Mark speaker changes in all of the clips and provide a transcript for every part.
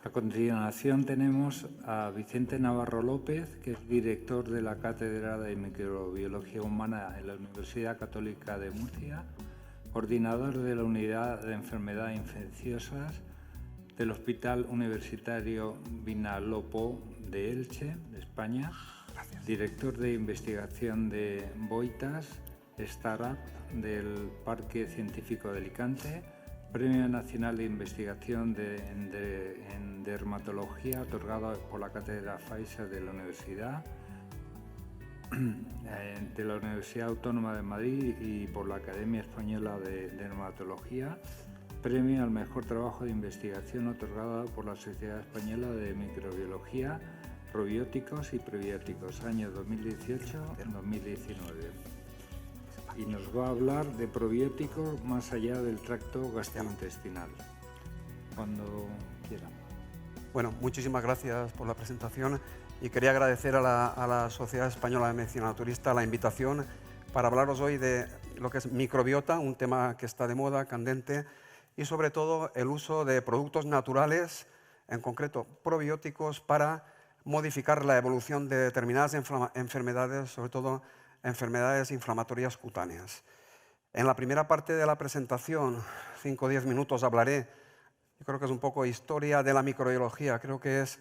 Speaker 1: A continuación tenemos a Vicente Navarro López, que es director de la Cátedra de Microbiología Humana en la Universidad Católica de Murcia, coordinador de la Unidad de Enfermedades Infecciosas del Hospital Universitario Vinalopó de Elche, de España, director de investigación de Boitas, Startup del Parque Científico de Alicante, Premio Nacional de Investigación en Dermatología otorgado por la Cátedra Pfizer de la Universidad Autónoma de Madrid y por la Academia Española de Dermatología, Premio al Mejor Trabajo de Investigación otorgado por la Sociedad Española de Microbiología, Probióticos y Prebióticos, años 2018-2019. Y nos va a hablar de probióticos más allá del tracto gastrointestinal. Cuando quiera.
Speaker 2: Bueno, muchísimas gracias por la presentación y quería agradecer a la Sociedad Española de Medicina Naturista la invitación para hablaros hoy de lo que es microbiota, un tema que está de moda, candente, y sobre todo el uso de productos naturales, en concreto probióticos, para modificar la evolución de determinadas enfermedades, sobre todo enfermedades inflamatorias cutáneas. En la primera parte de la presentación, 5 o 10 minutos, hablaré, yo creo que es un poco historia de la microbiología, creo que es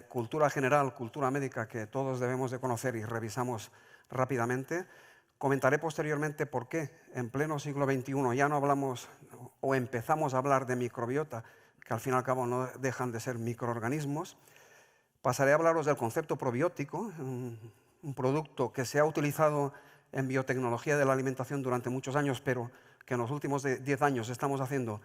Speaker 2: cultura general, cultura médica que todos debemos de conocer y revisamos rápidamente. Comentaré posteriormente por qué en pleno siglo XXI ya no hablamos o empezamos a hablar de microbiota, que al fin y al cabo no dejan de ser microorganismos. Pasaré a hablaros del concepto probiótico, un producto que se ha utilizado en biotecnología de la alimentación durante muchos años, pero que en los últimos 10 años estamos haciendo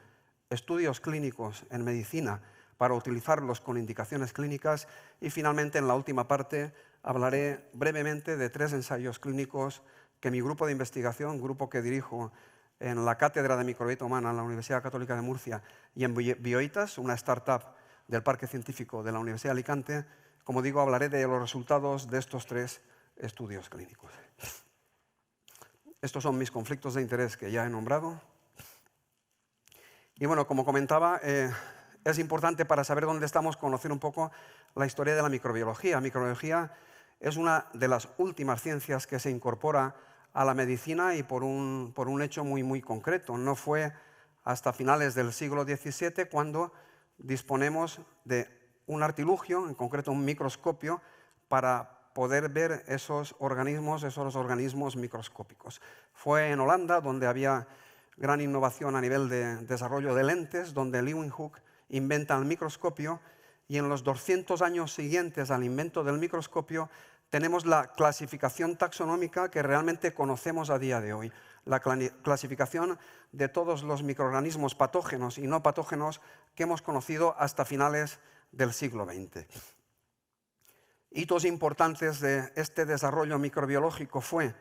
Speaker 2: estudios clínicos en medicina para utilizarlos con indicaciones clínicas. Y finalmente, en la última parte, hablaré brevemente de 3 ensayos clínicos que mi grupo de investigación, grupo que dirijo en la Cátedra de Microbiota Humana en la Universidad Católica de Murcia y en Bioitas, una startup del Parque Científico de la Universidad de Alicante, como digo, hablaré de los resultados de estos 3 estudios clínicos. Estos son mis conflictos de interés que ya he nombrado. Y bueno, como comentaba, es importante para saber dónde estamos conocer un poco la historia de la microbiología. La microbiología es una de las últimas ciencias que se incorpora a la medicina y por un hecho muy concreto. No fue hasta finales del siglo XVII cuando disponemos de un artilugio, en concreto un microscopio, para poder ver esos organismos microscópicos. Fue en Holanda donde había gran innovación a nivel de desarrollo de lentes, donde Leeuwenhoek inventa el microscopio, y en los 200 años siguientes al invento del microscopio tenemos la clasificación taxonómica que realmente conocemos a día de hoy, la clasificación de todos los microorganismos patógenos y no patógenos que hemos conocido hasta finales del siglo XX. Hitos importantes de este desarrollo microbiológico fue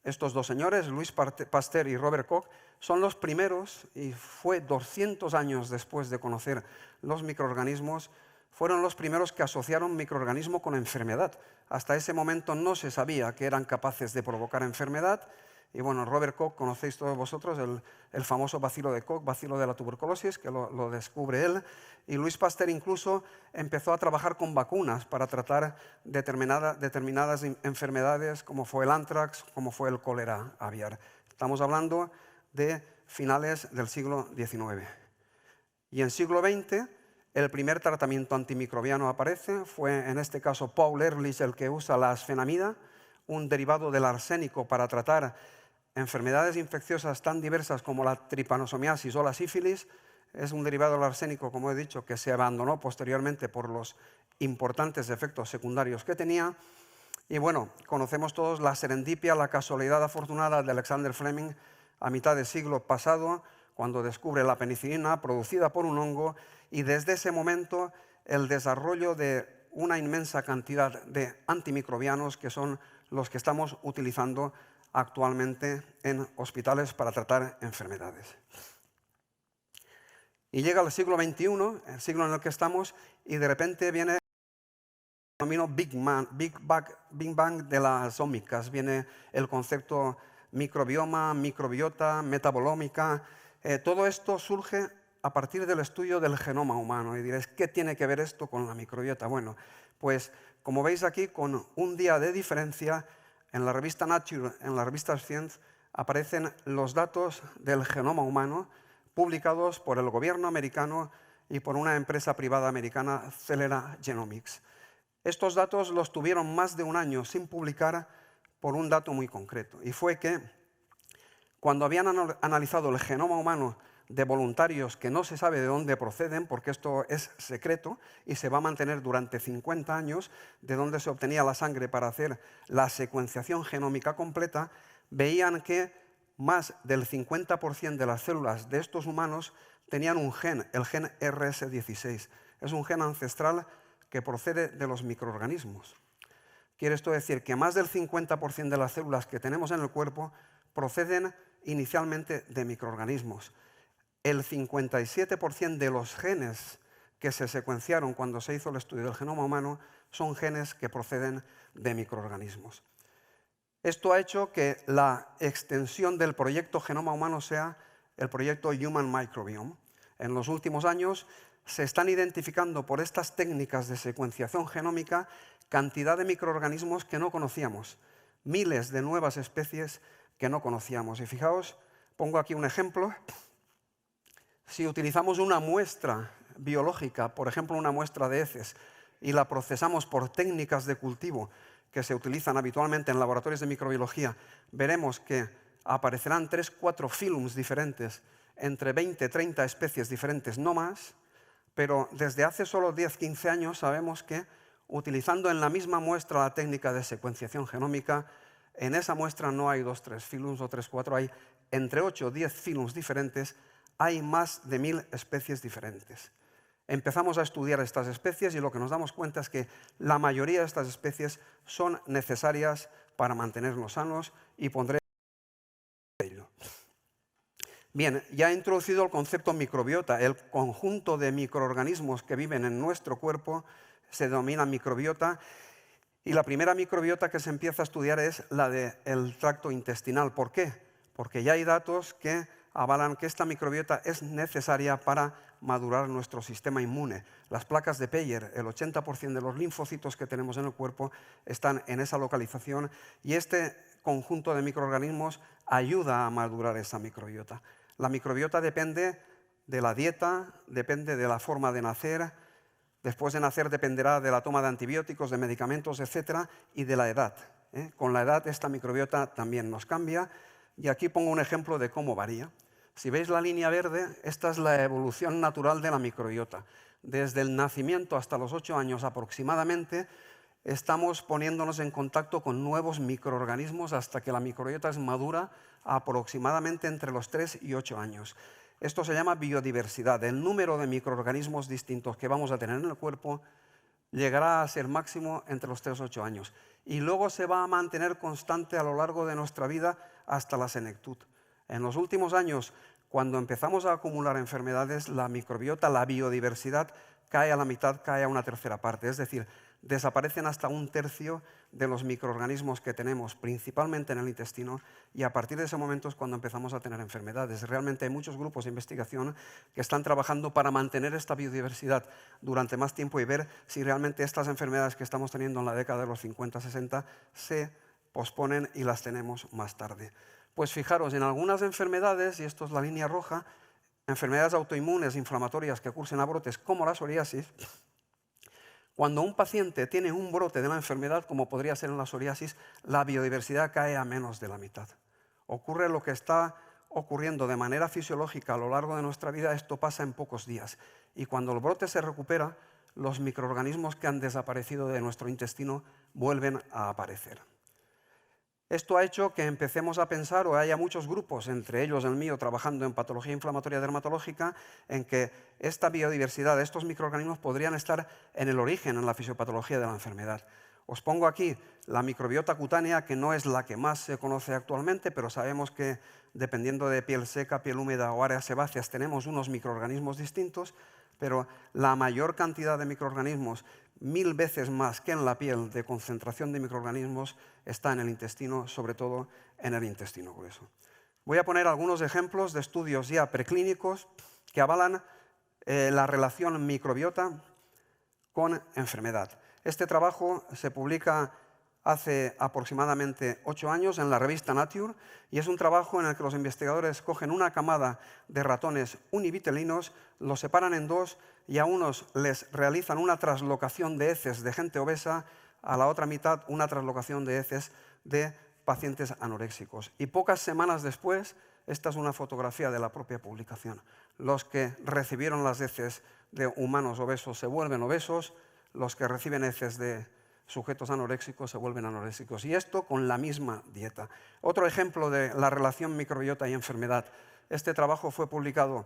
Speaker 2: estos 2 señores, Louis Pasteur y Robert Koch, son los primeros, y fue 200 años después de conocer los microorganismos, fueron los primeros que asociaron microorganismo con enfermedad. Hasta ese momento no se sabía que eran capaces de provocar enfermedad. Y bueno, Robert Koch, conocéis todos vosotros el famoso bacilo de Koch, bacilo de la tuberculosis, que lo descubre él. Y Louis Pasteur incluso empezó a trabajar con vacunas para tratar determinadas enfermedades, como fue el anthrax, como fue el cólera aviar. Estamos hablando de finales del siglo XIX. Y en siglo XX, el primer tratamiento antimicrobiano aparece. Fue en este caso Paul Ehrlich el que usa la asfenamida, un derivado del arsénico, para tratar enfermedades infecciosas tan diversas como la tripanosomiasis o la sífilis. Es un derivado del arsénico, como he dicho, que se abandonó posteriormente por los importantes efectos secundarios que tenía. Y bueno, conocemos todos la serendipia, la casualidad afortunada de Alexander Fleming a mitad del siglo pasado, cuando descubre la penicilina producida por un hongo, y desde ese momento el desarrollo de una inmensa cantidad de antimicrobianos que son los que estamos utilizando actualmente en hospitales para tratar enfermedades. Y llega el siglo XXI, el siglo en el que estamos, y de repente viene el fenómeno Big Bang de las ómicas. Viene el concepto microbioma, microbiota, metabolómica. Todo esto surge a partir del estudio del genoma humano. Y diréis, ¿qué tiene que ver esto con la microbiota? Bueno, pues como veis aquí, con un día de diferencia, en la revista Nature, en la revista Science, aparecen los datos del genoma humano publicados por el gobierno americano y por una empresa privada americana, Celera Genomics. Estos datos los tuvieron más de un año sin publicar por un dato muy concreto, y fue que cuando habían analizado el genoma humano de voluntarios que no se sabe de dónde proceden, porque esto es secreto y se va a mantener durante 50 años, de dónde se obtenía la sangre para hacer la secuenciación genómica completa, veían que más del 50% de las células de estos humanos tenían un gen, el gen RS16. Es un gen ancestral que procede de los microorganismos. Quiere esto decir que más del 50% de las células que tenemos en el cuerpo proceden inicialmente de microorganismos. El 57% de los genes que se secuenciaron cuando se hizo el estudio del genoma humano son genes que proceden de microorganismos. Esto ha hecho que la extensión del proyecto Genoma Humano sea el proyecto Human Microbiome. En los últimos años se están identificando por estas técnicas de secuenciación genómica cantidad de microorganismos que no conocíamos, miles de nuevas especies que no conocíamos. Y fijaos, pongo aquí un ejemplo. Si utilizamos una muestra biológica, por ejemplo una muestra de heces, y la procesamos por técnicas de cultivo que se utilizan habitualmente en laboratorios de microbiología, veremos que aparecerán 3-4 filums diferentes entre 20-30 especies diferentes, no más, pero desde hace solo 10-15 años sabemos que utilizando en la misma muestra la técnica de secuenciación genómica, en esa muestra no hay 2-3 filums o 3-4, hay entre 8 o 10 filums diferentes, hay más de 1000 especies diferentes. Empezamos a estudiar estas especies y lo que nos damos cuenta es que la mayoría de estas especies son necesarias para mantenernos sanos y pondré ello. Bien, ya he introducido el concepto microbiota. El conjunto de microorganismos que viven en nuestro cuerpo se denomina microbiota. Y la primera microbiota que se empieza a estudiar es la del tracto intestinal. ¿Por qué? Porque ya hay datos que avalan que esta microbiota es necesaria para madurar nuestro sistema inmune. Las placas de Peyer, el 80% de los linfocitos que tenemos en el cuerpo están en esa localización y este conjunto de microorganismos ayuda a madurar esa microbiota. La microbiota depende de la dieta, depende de la forma de nacer, después de nacer dependerá de la toma de antibióticos, de medicamentos, etcétera, y de la edad. Con la edad esta microbiota también nos cambia y aquí pongo un ejemplo de cómo varía. Si veis la línea verde, esta es la evolución natural de la microbiota. Desde el nacimiento hasta los 8 años aproximadamente, estamos poniéndonos en contacto con nuevos microorganismos hasta que la microbiota es madura aproximadamente entre los 3 y 8 años. Esto se llama biodiversidad. El número de microorganismos distintos que vamos a tener en el cuerpo llegará a ser máximo entre los 3 y 8 años. Y luego se va a mantener constante a lo largo de nuestra vida hasta la senectud. En los últimos años, cuando empezamos a acumular enfermedades, la microbiota, la biodiversidad, cae a la mitad, cae a una tercera parte. Es decir, desaparecen hasta un tercio de los microorganismos que tenemos, principalmente en el intestino, y a partir de ese momento es cuando empezamos a tener enfermedades. Realmente hay muchos grupos de investigación que están trabajando para mantener esta biodiversidad durante más tiempo y ver si realmente estas enfermedades que estamos teniendo en la década de los 50-60 se posponen y las tenemos más tarde. Pues fijaros, en algunas enfermedades, y esto es la línea roja, enfermedades autoinmunes, inflamatorias que cursen a brotes como la psoriasis, cuando un paciente tiene un brote de la enfermedad, como podría ser en la psoriasis, la biodiversidad cae a menos de la mitad. Ocurre lo que está ocurriendo de manera fisiológica a lo largo de nuestra vida, esto pasa en pocos días. Y cuando el brote se recupera, los microorganismos que han desaparecido de nuestro intestino vuelven a aparecer. Esto ha hecho que empecemos a pensar, o haya muchos grupos, entre ellos el mío, trabajando en patología inflamatoria dermatológica, en que esta biodiversidad de estos microorganismos podrían estar en el origen, en la fisiopatología de la enfermedad. Os pongo aquí la microbiota cutánea, que no es la que más se conoce actualmente, pero sabemos que dependiendo de piel seca, piel húmeda o áreas sebáceas, tenemos unos microorganismos distintos, pero la mayor cantidad de microorganismos, 1000 veces más que en la piel de concentración de microorganismos, está en el intestino, sobre todo en el intestino grueso. Voy a poner algunos ejemplos de estudios ya preclínicos que avalan la relación microbiota con enfermedad. Este trabajo se publica hace aproximadamente 8 años en la revista Nature y es un trabajo en el que los investigadores cogen una camada de ratones univitelinos, los separan en dos y a unos les realizan una translocación de heces de gente obesa, a la otra mitad una translocación de heces de pacientes anoréxicos. Y pocas semanas después, esta es una fotografía de la propia publicación, los que recibieron las heces de humanos obesos se vuelven obesos, los que reciben heces de sujetos anoréxicos se vuelven anoréxicos. Y esto con la misma dieta. Otro ejemplo de la relación microbiota y enfermedad. Este trabajo fue publicado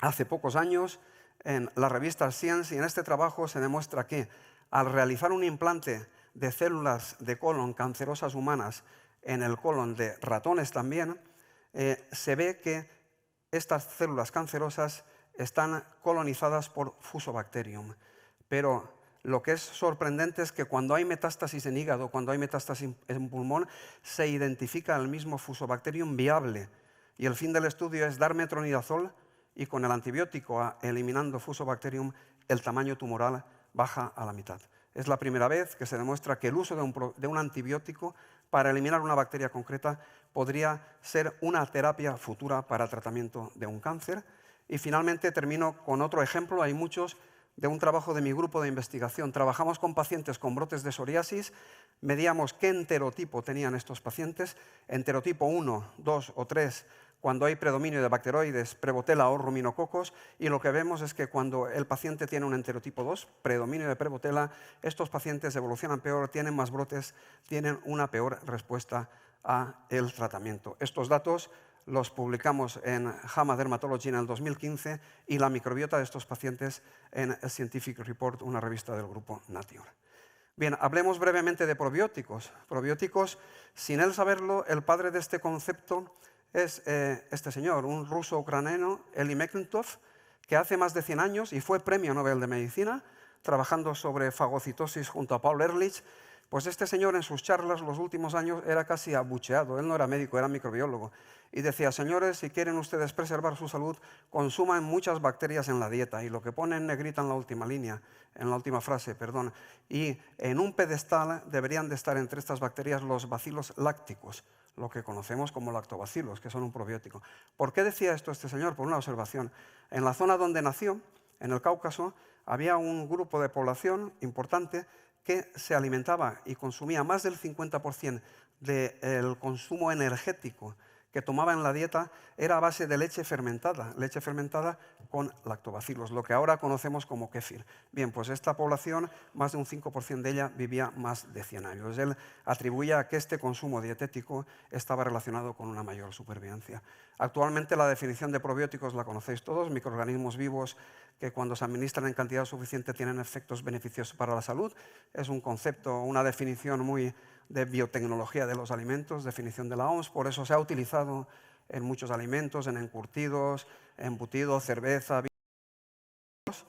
Speaker 2: hace pocos años en la revista Science y en este trabajo se demuestra que al realizar un implante de células de colon cancerosas humanas en el colon de ratones también, se ve que estas células cancerosas están colonizadas por Fusobacterium. Pero lo que es sorprendente es que cuando hay metástasis en hígado, cuando hay metástasis en pulmón, se identifica el mismo Fusobacterium viable. Y el fin del estudio es dar metronidazol y con el antibiótico eliminando Fusobacterium, el tamaño tumoral baja a la mitad. Es la primera vez que se demuestra que el uso de un antibiótico para eliminar una bacteria concreta podría ser una terapia futura para el tratamiento de un cáncer. Y finalmente termino con otro ejemplo, hay muchos, de un trabajo de mi grupo de investigación. Trabajamos con pacientes con brotes de psoriasis, medíamos qué enterotipo tenían estos pacientes, enterotipo 1, 2 o 3, cuando hay predominio de bacteroides, Prevotella o ruminococos, y lo que vemos es que cuando el paciente tiene un enterotipo 2, predominio de Prevotella, estos pacientes evolucionan peor, tienen más brotes, tienen una peor respuesta al tratamiento. Estos datos los publicamos en JAMA Dermatology en el 2015 y la microbiota de estos pacientes en Scientific Report, una revista del grupo Nature. Bien, hablemos brevemente de probióticos. Probióticos, sin él saberlo, el padre de este concepto es este señor, un ruso ucraniano, Eli Mekentov, que hace más de 100 años y fue premio Nobel de Medicina, trabajando sobre fagocitosis junto a Paul Ehrlich. Pues este señor en sus charlas los últimos años era casi abucheado, él no era médico, era microbiólogo, y decía, señores, si quieren ustedes preservar su salud, consuman muchas bacterias en la dieta, y lo que pone en negrita en la última línea, en la última frase, perdón, y en un pedestal deberían de estar entre estas bacterias los bacilos lácticos, lo que conocemos como lactobacilos, que son un probiótico. ¿Por qué decía esto este señor? Por una observación. En la zona donde nació, en el Cáucaso, había un grupo de población importante que se alimentaba y consumía más del 50% del consumo energético que tomaba en la dieta era a base de leche fermentada con lactobacilos, lo que ahora conocemos como kéfir. Bien, pues esta población, más de un 5% de ella vivía más de 100 años. Él atribuía a que este consumo dietético estaba relacionado con una mayor supervivencia. Actualmente la definición de probióticos la conocéis todos, microorganismos vivos que cuando se administran en cantidad suficiente tienen efectos beneficiosos para la salud. Es un concepto, una definición muy de biotecnología de los alimentos, definición de la OMS, por eso se ha utilizado en muchos alimentos, en encurtidos, embutidos, cerveza, vinos.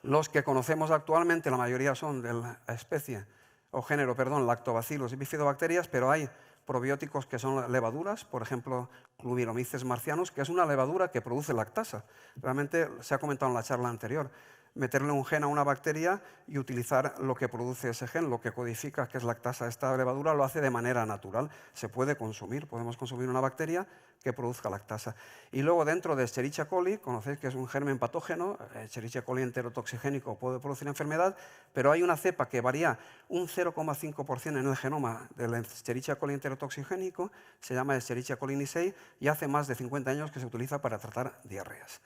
Speaker 2: Los que conocemos actualmente, la mayoría son de la especie o género, perdón, lactobacilos y bifidobacterias, pero hay probióticos que son levaduras, por ejemplo, Clubiromyces marcianus, que es una levadura que produce lactasa. Realmente se ha comentado en la charla anterior. Meterle un gen a una bacteria y utilizar lo que produce ese gen, lo que codifica que es lactasa. Esta levadura lo hace de manera natural, se puede consumir, podemos consumir una bacteria que produzca lactasa. Y luego dentro de Escherichia coli, conocéis que es un germen patógeno, Escherichia coli enterotoxigénico puede producir enfermedad, pero hay una cepa que varía un 0,5% en el genoma del Escherichia coli enterotoxigénico, se llama Escherichia coli nisei y hace más de 50 años que se utiliza para tratar diarreas.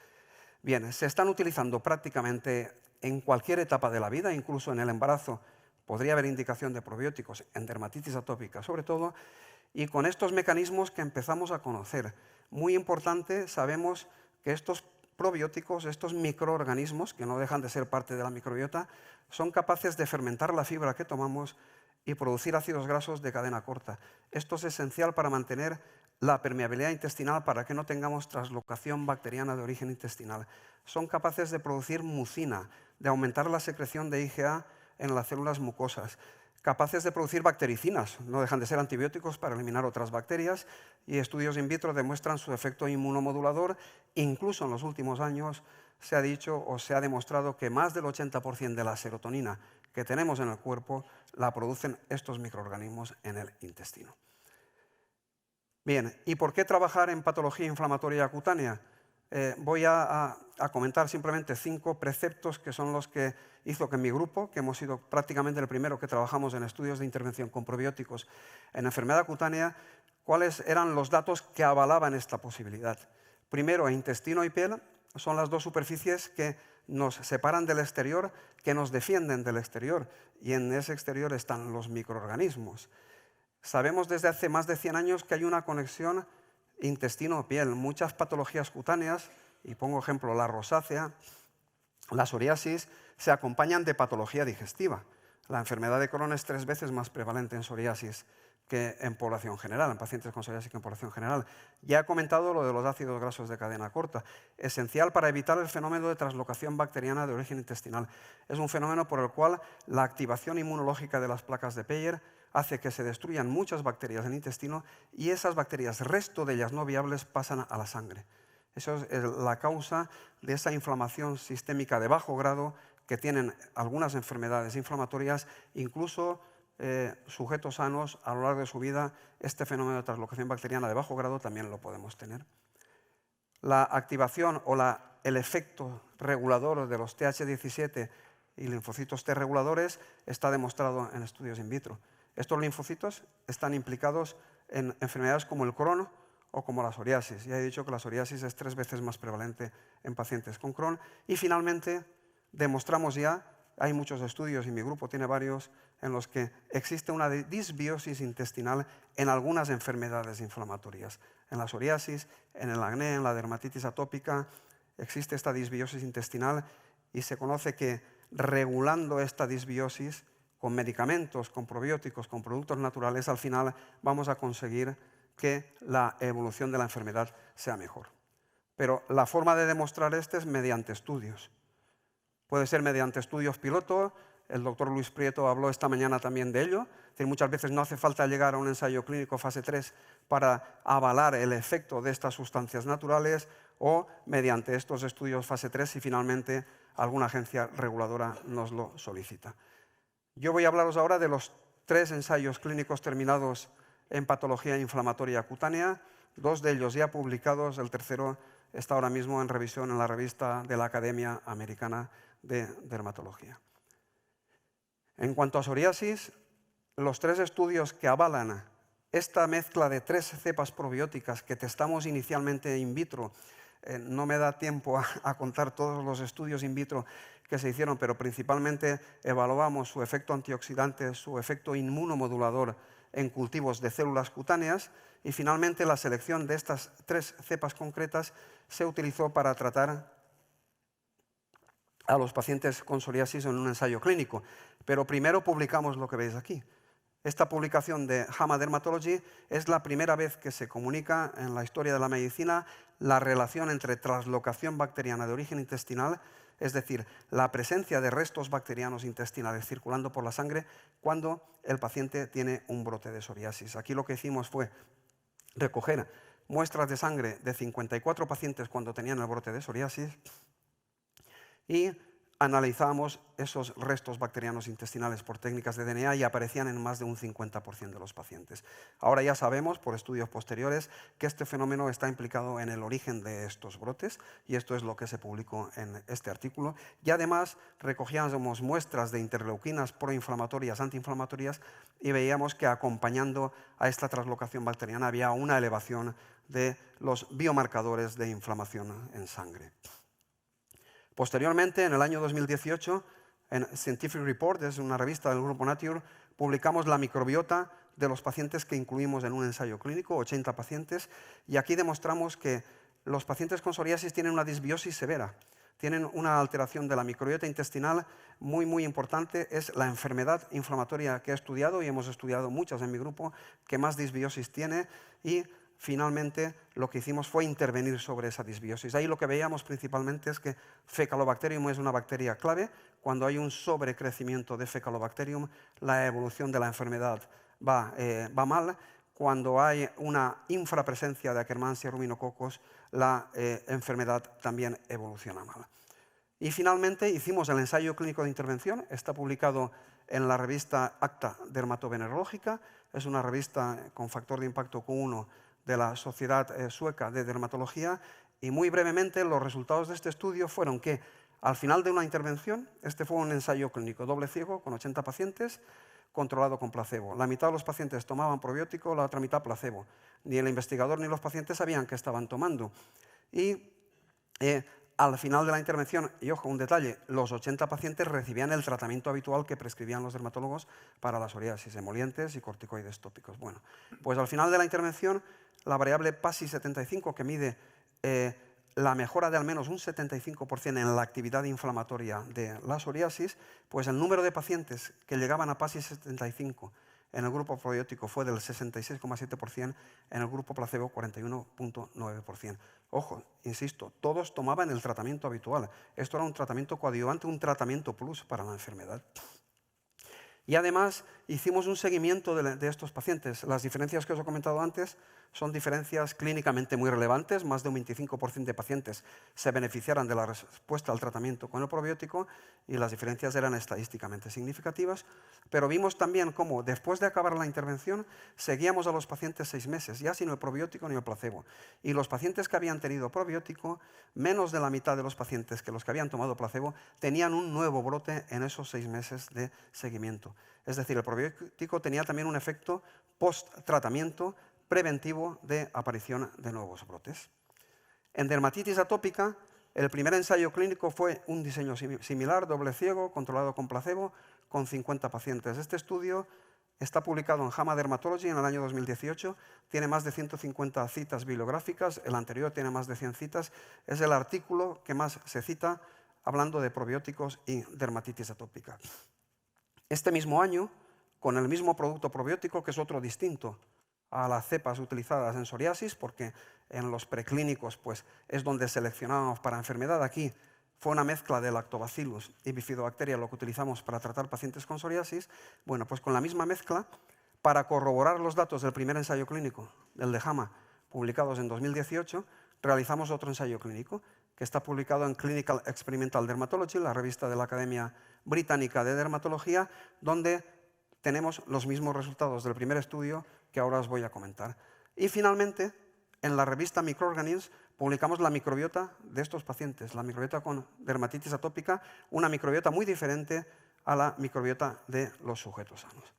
Speaker 2: Bien, se están utilizando prácticamente en cualquier etapa de la vida, incluso en el embarazo. Podría haber indicación de probióticos en dermatitis atópica, sobre todo, y con estos mecanismos que empezamos a conocer. Muy importante, sabemos que estos probióticos, estos microorganismos, que no dejan de ser parte de la microbiota, son capaces de fermentar la fibra que tomamos y producir ácidos grasos de cadena corta. Esto es esencial para mantener la permeabilidad intestinal para que no tengamos translocación bacteriana de origen intestinal. Son capaces de producir mucina, de aumentar la secreción de IgA en las células mucosas, capaces de producir bactericinas, no dejan de ser antibióticos para eliminar otras bacterias, y estudios in vitro demuestran su efecto inmunomodulador. Incluso en los últimos años se ha dicho o se ha demostrado que más del 80% de la serotonina que tenemos en el cuerpo la producen estos microorganismos en el intestino. Bien, ¿y por qué trabajar en patología inflamatoria cutánea? Voy a comentar simplemente 5 preceptos que son los que hizo que en mi grupo, que hemos sido prácticamente el primero que trabajamos en estudios de intervención con probióticos en enfermedad cutánea, cuáles eran los datos que avalaban esta posibilidad. Primero, intestino y piel son las dos superficies que nos separan del exterior, que nos defienden del exterior, y en ese exterior están los microorganismos. Sabemos desde hace más de 100 años que hay una conexión intestino-piel. Muchas patologías cutáneas, y pongo ejemplo la rosácea, la psoriasis, se acompañan de patología digestiva. La enfermedad de Crohn es 3 veces más prevalente en psoriasis que en población general, en pacientes con psoriasis que en población general. Ya he comentado lo de los ácidos grasos de cadena corta, esencial para evitar el fenómeno de translocación bacteriana de origen intestinal. Es un fenómeno por el cual la activación inmunológica de las placas de Peyer hace que se destruyan muchas bacterias en el intestino, y esas bacterias, resto de ellas no viables, pasan a la sangre. Eso es la causa de esa inflamación sistémica de bajo grado que tienen algunas enfermedades inflamatorias, incluso sujetos sanos a lo largo de su vida. Este fenómeno de translocación bacteriana de bajo grado también lo podemos tener. La activación o el efecto regulador de los TH17 y linfocitos T reguladores está demostrado en estudios in vitro. Estos linfocitos están implicados en enfermedades como el Crohn o como la psoriasis. Ya he dicho que la psoriasis es 3 veces más prevalente en pacientes con Crohn. Y finalmente, demostramos ya, hay muchos estudios y mi grupo tiene varios, en los que existe una disbiosis intestinal en algunas enfermedades inflamatorias. En la psoriasis, en el acné, en la dermatitis atópica, existe esta disbiosis intestinal, y se conoce que regulando esta disbiosis con medicamentos, con probióticos, con productos naturales, al final vamos a conseguir que la evolución de la enfermedad sea mejor. Pero la forma de demostrar esto es mediante estudios. Puede ser mediante estudios piloto. El doctor Luis Prieto habló esta mañana también de ello. Es decir, muchas veces no hace falta llegar a un ensayo clínico fase 3 para avalar el efecto de estas sustancias naturales, o mediante estos estudios fase 3 si finalmente alguna agencia reguladora nos lo solicita. Yo voy a hablaros ahora de los 3 ensayos clínicos terminados en patología inflamatoria cutánea, 2 de ellos ya publicados, el tercero está ahora mismo en revisión en la revista de la Academia Americana de Dermatología. En cuanto a psoriasis, los 3 estudios que avalan esta mezcla de 3 cepas probióticas que testamos inicialmente in vitro, no me da tiempo a contar todos los estudios in vitro que se hicieron, pero principalmente evaluamos su efecto antioxidante, su efecto inmunomodulador en cultivos de células cutáneas, y finalmente la selección de estas 3 cepas concretas se utilizó para tratar a los pacientes con psoriasis en un ensayo clínico. Pero primero publicamos lo que veis aquí. Esta publicación de JAMA Dermatology es la primera vez que se comunica en la historia de la medicina la relación entre translocación bacteriana de origen intestinal, es decir, la presencia de restos bacterianos intestinales circulando por la sangre cuando el paciente tiene un brote de psoriasis. Aquí lo que hicimos fue recoger muestras de sangre de 54 pacientes cuando tenían el brote de psoriasis y analizamos esos restos bacterianos intestinales por técnicas de DNA, y aparecían en más de un 50% de los pacientes. Ahora ya sabemos, por estudios posteriores, que este fenómeno está implicado en el origen de estos brotes, y esto es lo que se publicó en este artículo. Y además recogíamos muestras de interleuquinas proinflamatorias, antiinflamatorias, y veíamos que acompañando a esta translocación bacteriana había una elevación de los biomarcadores de inflamación en sangre. Posteriormente, en el año 2018, en Scientific Report, es una revista del grupo Nature, publicamos la microbiota de los pacientes que incluimos en un ensayo clínico, 80 pacientes, y aquí demostramos que los pacientes con psoriasis tienen una disbiosis severa, tienen una alteración de la microbiota intestinal muy importante. Es la enfermedad inflamatoria que he estudiado, y hemos estudiado muchas en mi grupo, que más disbiosis tiene, y finalmente lo que hicimos fue intervenir sobre esa disbiosis. Ahí lo que veíamos principalmente es que Faecalibacterium es una bacteria clave. Cuando hay un sobrecrecimiento de Faecalibacterium, la evolución de la enfermedad va mal. Cuando hay una infrapresencia de Akkermansia ruminococcus, la enfermedad también evoluciona mal. Y finalmente hicimos el ensayo clínico de intervención. Está publicado en la revista Acta Dermatovenerológica. Es una revista con factor de impacto Q1 de la Sociedad Sueca de Dermatología. Y muy brevemente, los resultados de este estudio fueron que al final de una intervención, este fue un ensayo clínico doble ciego con 80 pacientes, controlado con placebo. La mitad de los pacientes tomaban probiótico, la otra mitad placebo. Ni el investigador ni los pacientes sabían qué estaban tomando. Y al final de la intervención, y ojo, un detalle, los 80 pacientes recibían el tratamiento habitual que prescribían los dermatólogos para la psoriasis, emolientes y corticoides tópicos. Bueno, pues al final de la intervención, la variable PASI 75, que mide la mejora de al menos un 75% en la actividad inflamatoria de la psoriasis, pues el número de pacientes que llegaban a PASI 75 en el grupo probiótico fue del 66,7%, en el grupo placebo 41,9%. Ojo, insisto, todos tomaban el tratamiento habitual. Esto era un tratamiento coadyuvante, un tratamiento plus para la enfermedad. Y además hicimos un seguimiento de estos pacientes. Las diferencias que os he comentado antes son diferencias clínicamente muy relevantes. Más de un 25% de pacientes se beneficiaran de la respuesta al tratamiento con el probiótico y las diferencias eran estadísticamente significativas. Pero vimos también cómo después de acabar la intervención seguíamos a los pacientes 6 meses, ya sin el probiótico ni el placebo. Y los pacientes que habían tenido probiótico, menos de la mitad de los pacientes que los que habían tomado placebo, tenían un nuevo brote en esos 6 meses de seguimiento. Es decir, el probiótico tenía también un efecto post-tratamiento preventivo de aparición de nuevos brotes. En dermatitis atópica, el primer ensayo clínico fue un diseño similar, doble ciego, controlado con placebo, con 50 pacientes. Este estudio está publicado en JAMA Dermatology en el año 2018, tiene más de 150 citas bibliográficas, el anterior tiene más de 100 citas, es el artículo que más se cita hablando de probióticos y dermatitis atópica. Este mismo año, con el mismo producto probiótico, que es otro distinto a las cepas utilizadas en psoriasis, porque en los preclínicos pues, es donde seleccionábamos para enfermedad. Aquí fue una mezcla de lactobacillus y bifidobacteria lo que utilizamos para tratar pacientes con psoriasis. Bueno, pues con la misma mezcla, para corroborar los datos del primer ensayo clínico, el de JAMA, publicados en 2018, realizamos otro ensayo clínico que está publicado en Clinical Experimental Dermatology, la revista de la Academia Británica de Dermatología, donde tenemos los mismos resultados del primer estudio que ahora os voy a comentar. Y finalmente, en la revista Microorganisms, publicamos la microbiota de estos pacientes, la microbiota con dermatitis atópica, una microbiota muy diferente a la microbiota de los sujetos sanos.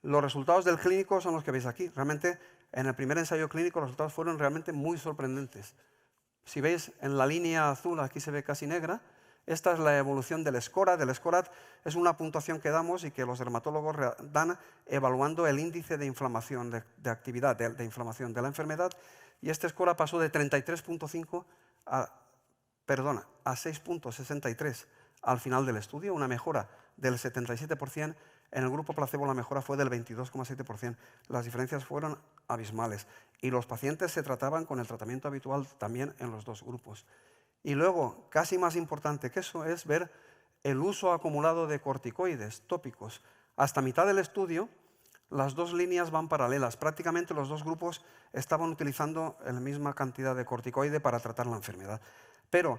Speaker 2: Los resultados del clínico son los que veis aquí. Realmente, en el primer ensayo clínico, los resultados fueron realmente muy sorprendentes. Si veis en la línea azul, aquí se ve casi negra, esta es la evolución del SCORAT. El SCORAT es una puntuación que damos y que los dermatólogos dan evaluando el índice de inflamación, de actividad de inflamación de la enfermedad. Y este SCORAT pasó de 33,5 a 6,63 al final del estudio, una mejora del 77%. En el grupo placebo la mejora fue del 22,7%. Las diferencias fueron abismales. Y los pacientes se trataban con el tratamiento habitual también en los dos grupos. Y luego, casi más importante que eso, es ver el uso acumulado de corticoides tópicos. Hasta mitad del estudio, las dos líneas van paralelas. Prácticamente los dos grupos estaban utilizando la misma cantidad de corticoide para tratar la enfermedad. Pero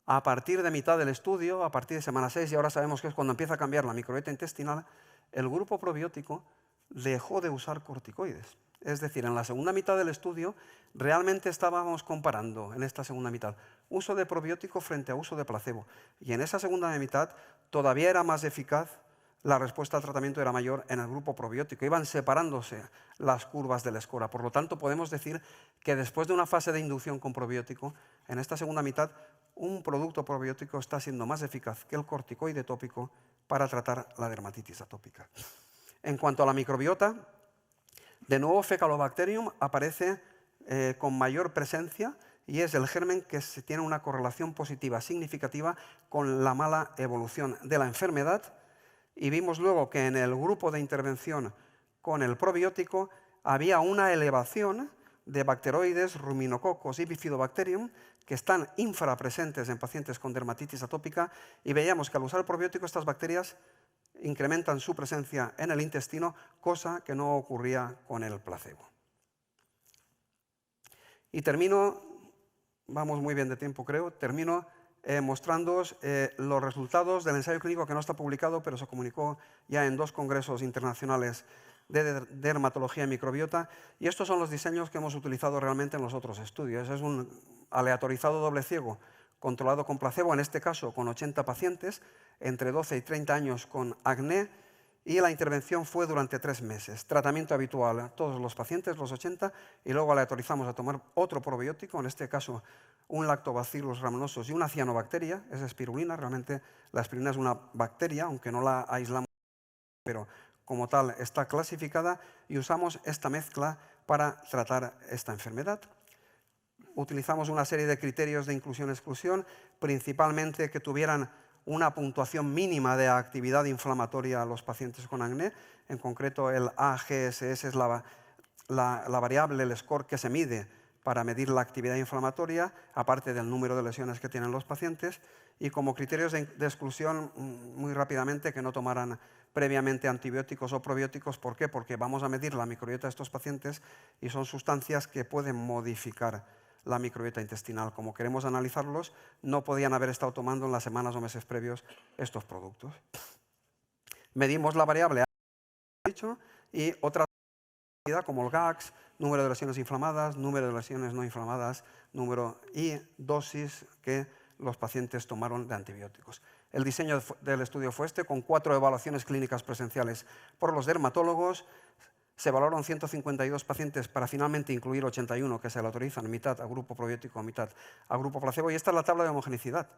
Speaker 2: a partir de mitad del estudio, a partir de semana 6, y ahora sabemos que es cuando empieza a cambiar la microbiota intestinal, el grupo probiótico dejó de usar corticoides. Es decir, en la segunda mitad del estudio, realmente estábamos comparando, en esta segunda mitad, uso de probiótico frente a uso de placebo. Y en esa segunda mitad todavía era más eficaz, la respuesta al tratamiento era mayor en el grupo probiótico. Iban separándose las curvas del SCORAT. Por lo tanto, podemos decir que después de una fase de inducción con probiótico, en esta segunda mitad, un producto probiótico está siendo más eficaz que el corticoide tópico para tratar la dermatitis atópica. En cuanto a la microbiota, de nuevo Faecalibacterium aparece con mayor presencia y es el germen que tiene una correlación positiva significativa con la mala evolución de la enfermedad. Y vimos luego que en el grupo de intervención con el probiótico había una elevación de bacteroides, ruminococos y bifidobacterium, que están infrapresentes en pacientes con dermatitis atópica, y veíamos que al usar el probiótico estas bacterias incrementan su presencia en el intestino, cosa que no ocurría con el placebo. Y termino, vamos muy bien de tiempo creo, termino mostrándoos los resultados del ensayo clínico que no está publicado, pero se comunicó ya en 2 congresos internacionales de dermatología y microbiota, y estos son los diseños que hemos utilizado realmente en los otros estudios. Es un aleatorizado doble ciego controlado con placebo, en este caso con 80 pacientes entre 12 y 30 años con acné, y la intervención fue durante 3 meses. Tratamiento habitual a todos los pacientes, los 80, y luego aleatorizamos a tomar otro probiótico, en este caso un lactobacillus rhamnosus y una cianobacteria, es espirulina. Realmente la espirulina es una bacteria, aunque no la aislamos, pero como tal está clasificada, y usamos esta mezcla para tratar esta enfermedad. Utilizamos una serie de criterios de inclusión-exclusión, principalmente que tuvieran una puntuación mínima de actividad inflamatoria a los pacientes con acné. En concreto, el AGSS es la variable, el score que se mide para medir la actividad inflamatoria, aparte del número de lesiones que tienen los pacientes, y como criterios de exclusión, muy rápidamente, que no tomaran previamente antibióticos o probióticos. ¿Por qué? Porque vamos a medir la microbiota de estos pacientes y son sustancias que pueden modificar la microbiota intestinal. Como queremos analizarlos, no podían haber estado tomando en las semanas o meses previos estos productos. Medimos la variable y otras como el GAX, número de lesiones inflamadas, número de lesiones no inflamadas, número y dosis que los pacientes tomaron de antibióticos. El diseño del estudio fue este, con 4 evaluaciones clínicas presenciales por los dermatólogos. Se evaluaron 152 pacientes para finalmente incluir 81 que se le autorizan, mitad a grupo probiótico, mitad a grupo placebo, y esta es la tabla de homogenicidad.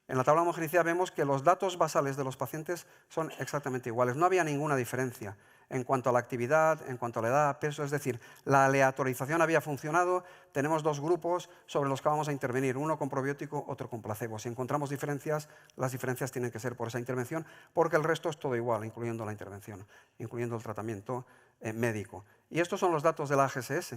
Speaker 2: En la tabla de homogenicidad vemos que los datos basales de los pacientes son exactamente iguales. No había ninguna diferencia en cuanto a la actividad, en cuanto a la edad, peso, es decir, la aleatorización había funcionado. Tenemos 2 grupos sobre los que vamos a intervenir, uno con probiótico, otro con placebo. Si encontramos diferencias, las diferencias tienen que ser por esa intervención, porque el resto es todo igual, incluyendo la intervención, incluyendo el tratamiento médico. Y estos son los datos de la AGSS.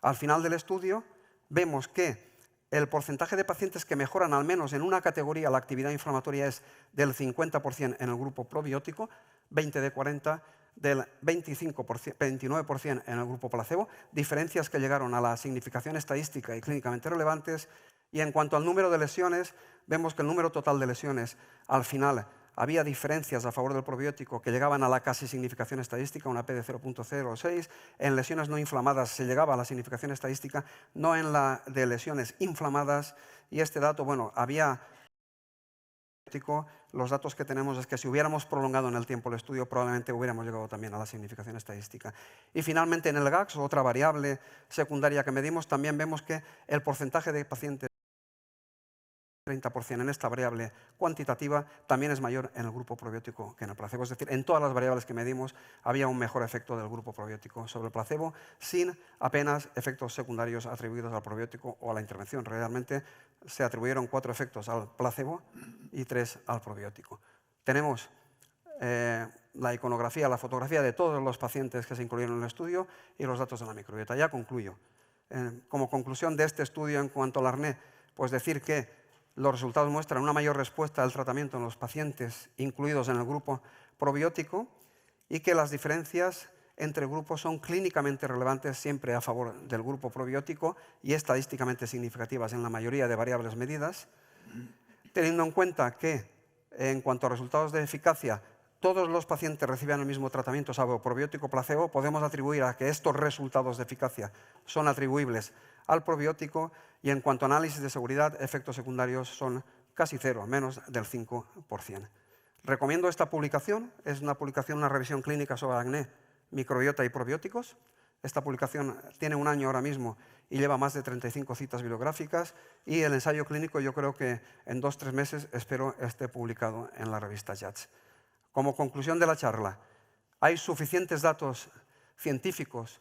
Speaker 2: Al final del estudio vemos que el porcentaje de pacientes que mejoran al menos en una categoría la actividad inflamatoria es del 50% en el grupo probiótico, 20 de 40, del 29% en el grupo placebo, diferencias que llegaron a la significación estadística y clínicamente relevantes. Y en cuanto al número de lesiones, vemos que el número total de lesiones al final había diferencias a favor del probiótico que llegaban a la casi significación estadística, una P de 0.06. En lesiones no inflamadas se llegaba a la significación estadística, no en la de lesiones inflamadas. Y este dato, bueno, había... Los datos que tenemos es que si hubiéramos prolongado en el tiempo el estudio, probablemente hubiéramos llegado también a la significación estadística. Y finalmente en el GAX, otra variable secundaria que medimos, también vemos que el porcentaje de pacientes 30% en esta variable cuantitativa también es mayor en el grupo probiótico que en el placebo. Es decir, en todas las variables que medimos había un mejor efecto del grupo probiótico sobre el placebo, sin apenas efectos secundarios atribuidos al probiótico o a la intervención. Realmente se atribuyeron 4 efectos al placebo y 3 al probiótico. Tenemos la iconografía, la fotografía de todos los pacientes que se incluyeron en el estudio y los datos de la microbiota. Ya concluyo. Como conclusión de este estudio en cuanto al acné, pues decir que los resultados muestran una mayor respuesta al tratamiento en los pacientes incluidos en el grupo probiótico y que las diferencias entre grupos son clínicamente relevantes siempre a favor del grupo probiótico y estadísticamente significativas en la mayoría de variables medidas, teniendo en cuenta que en cuanto a resultados de eficacia todos los pacientes recibían el mismo tratamiento, salvo probiótico placebo, podemos atribuir a que estos resultados de eficacia son atribuibles al probiótico, y en cuanto a análisis de seguridad, efectos secundarios son casi cero, menos del 5%. Recomiendo esta publicación, es una publicación, una revisión clínica sobre acné, microbiota y probióticos. Esta publicación tiene 1 año ahora mismo y lleva más de 35 citas bibliográficas, y el ensayo clínico yo creo que en 2 o 3 meses espero esté publicado en la revista JATS. Como conclusión de la charla, hay suficientes datos científicos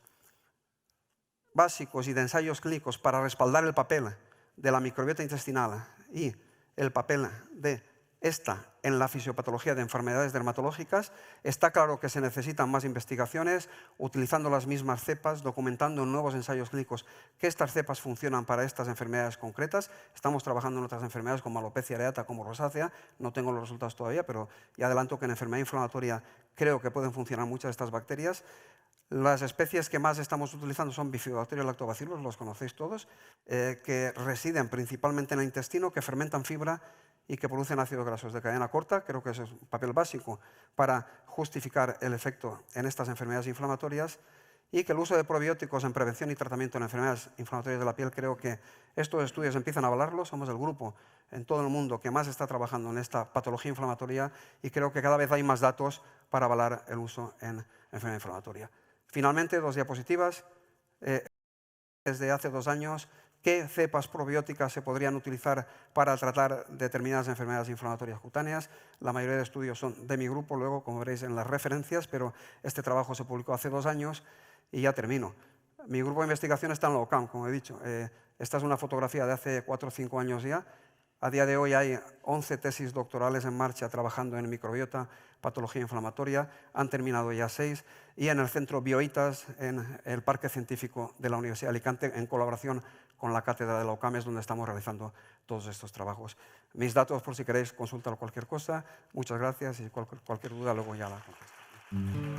Speaker 2: básicos y de ensayos clínicos para respaldar el papel de la microbiota intestinal y el papel de esta en la fisiopatología de enfermedades dermatológicas. Está claro que se necesitan más investigaciones, utilizando las mismas cepas, documentando en nuevos ensayos clínicos que estas cepas funcionan para estas enfermedades concretas. Estamos trabajando en otras enfermedades como alopecia areata, como rosácea. No tengo los resultados todavía, pero ya adelanto que en enfermedad inflamatoria creo que pueden funcionar muchas de estas bacterias. Las especies que más estamos utilizando son Bifidobacterium y Lactobacillus, los conocéis todos, que residen principalmente en el intestino, que fermentan fibra y que producen ácidos grasos de cadena corta. Creo que ese es un papel básico para justificar el efecto en estas enfermedades inflamatorias, y que el uso de probióticos en prevención y tratamiento en enfermedades inflamatorias de la piel, creo que estos estudios empiezan a avalarlo. Somos el grupo en todo el mundo que más está trabajando en esta patología inflamatoria y creo que cada vez hay más datos para avalar el uso en enfermedad inflamatoria. Finalmente, 2 diapositivas. Desde hace 2 años, ¿qué cepas probióticas se podrían utilizar para tratar determinadas enfermedades inflamatorias cutáneas? La mayoría de estudios son de mi grupo, luego, como veréis en las referencias, pero este trabajo se publicó hace 2 años y ya termino. Mi grupo de investigación está en la OCAM, como he dicho. Esta es una fotografía de hace 4 o 5 años ya. A día de hoy hay 11 tesis doctorales en marcha trabajando en microbiota, patología inflamatoria. Han terminado ya 6. Y en el Centro Bioitas, en el Parque Científico de la Universidad de Alicante, en colaboración con la cátedra de la UCAM, es donde estamos realizando todos estos trabajos. Mis datos, por si queréis consultar cualquier cosa. Muchas gracias y cualquier duda luego ya la contesto.